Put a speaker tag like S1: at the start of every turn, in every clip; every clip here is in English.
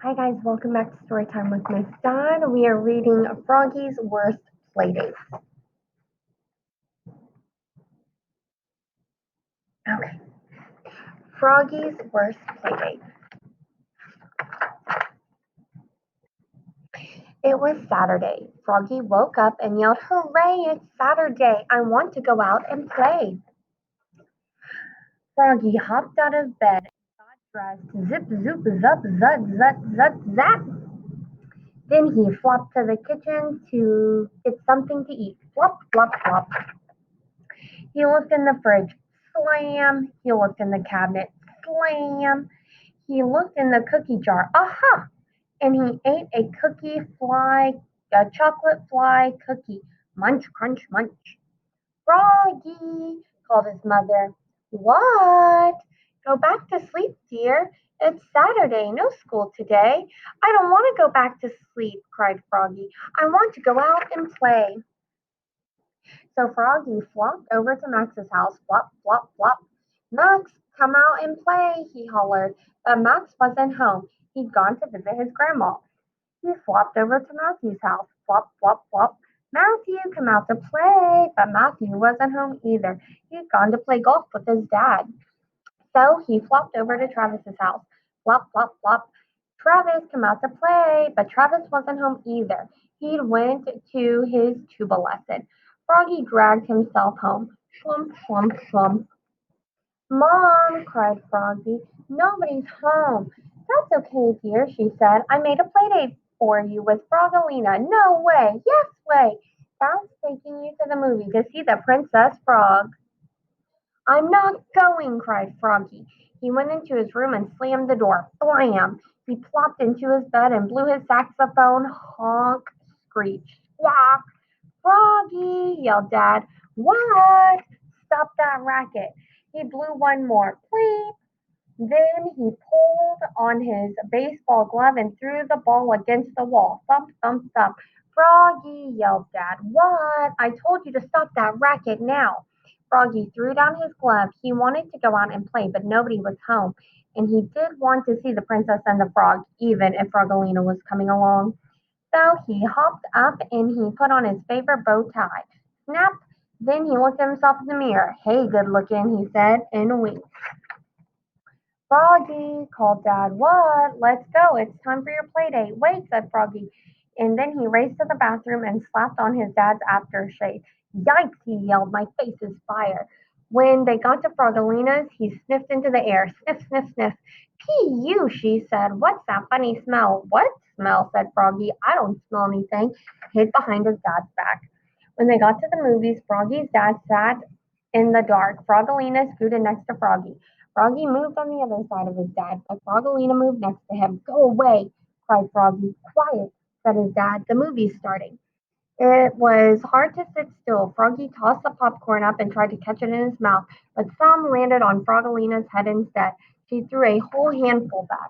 S1: Hi guys, welcome back to Storytime with Miss Dawn. We are reading Froggy's Worst Playdate. Okay, Froggy's Worst Playdate. It was Saturday. Froggy woke up and yelled, "Hooray, it's Saturday! I want to go out and play." Froggy hopped out of bed and got dressed. Zip, zoop, zup, zut, zut, zut, zap. Then he flopped to the kitchen to get something to eat. Flop, flop, flop. He looked in the fridge. Slam! He looked in the cabinet. Slam! He looked in the cookie jar. Aha! And he ate a chocolate fly cookie. Munch, crunch, munch. Froggy, called his mother. What? Go back to sleep, dear. It's Saturday, no school today. I don't want to go back to sleep, cried Froggy. I want to go out and play. So Froggy flopped over to Max's house. Flop, flop, flop. Max, come out and play, he hollered. But Max wasn't home. He'd gone to visit his grandma. He flopped over to Matthew's house. Flop, flop, flop. Matthew, come out to play. But Matthew wasn't home either. He'd gone to play golf with his dad. So he flopped over to Travis's house. Flop, flop, flop. Travis, come out to play. But Travis wasn't home either. He'd went to his tuba lesson. Froggy dragged himself home. Slump, slump, slump. Mom, cried Froggy, nobody's home. That's okay, dear, she said. I made a playdate for you with Frogalina. No way, yes way. Dad's taking you to the movie to see the Princess Frog. I'm not going, cried Froggy. He went into his room and slammed the door. Blam! He plopped into his bed and blew his saxophone honk, screech, squawk. Froggy, yelled Dad. What? Stop that racket. He blew one more. Pleep. Then he pulled on his baseball glove and threw the ball against the wall. Thump, thump, thump. Froggy, yelled Dad. What? I told you to stop that racket now. Froggy threw down his glove. He wanted to go out and play, but nobody was home. And he did want to see the princess and the frog, even if Frogalina was coming along. So he hopped up and he put on his favorite bow tie. Snap! Then he looked at himself in the mirror. Hey, good looking, he said, and winked. Froggy, called Dad. What? Let's go. It's time for your play date. Wait, said Froggy. And then he raced to the bathroom and slapped on his dad's aftershave. Yikes, he yelled. My face is fire. When they got to Frogalina's, he sniffed into the air. Sniff, sniff, sniff. Pee-you, she said. What's that funny smell? What smell? Said Froggy. I don't smell anything. Hid behind his dad's back. When they got to the movies, Froggy's dad sat in the dark. Frogalina scooted next to Froggy. Froggy moved on the other side of his dad, but Frogalina moved next to him. Go away, cried Froggy. Quiet, said his dad. The movie's starting. It was hard to sit still. Froggy tossed the popcorn up and tried to catch it in his mouth, but some landed on Frogalina's head instead. She threw a whole handful back.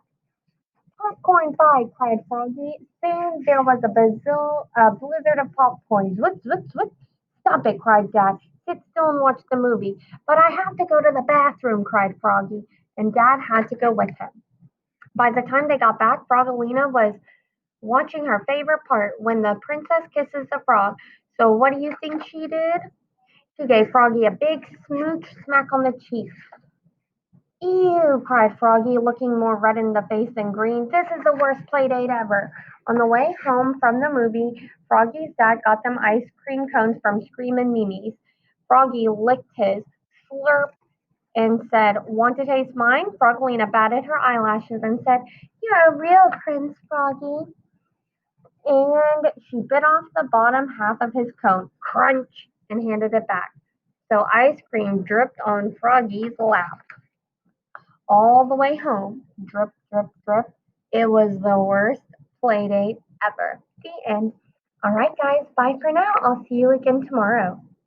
S1: Popcorn pie, cried Froggy. Soon there was a blizzard of popcorn. Zwit, zwit, zwit. Stop it, cried Dad. Sit still and watch the movie. But I have to go to the bathroom, cried Froggy, and Dad had to go with him. By the time they got back, Frogalina was watching her favorite part when the princess kisses the frog. So what do you think she did? She gave Froggy a big smooch smack on the cheek. Ew, cried Froggy, looking more red in the face than green. This is the worst play date ever. On the way home from the movie, Froggy's dad got them ice cream cones from Screamin' Mimi's. Froggy licked his, slurped, and said, Want to taste mine? Frogalina batted her eyelashes and said, You're a real prince, Froggy. And she bit off the bottom half of his cone, crunch, and handed it back. So ice cream dripped on Froggy's lap all the way home. Drip, drip, drip. It was the worst play date ever. The end. All right, guys, bye for now. I'll see you again tomorrow.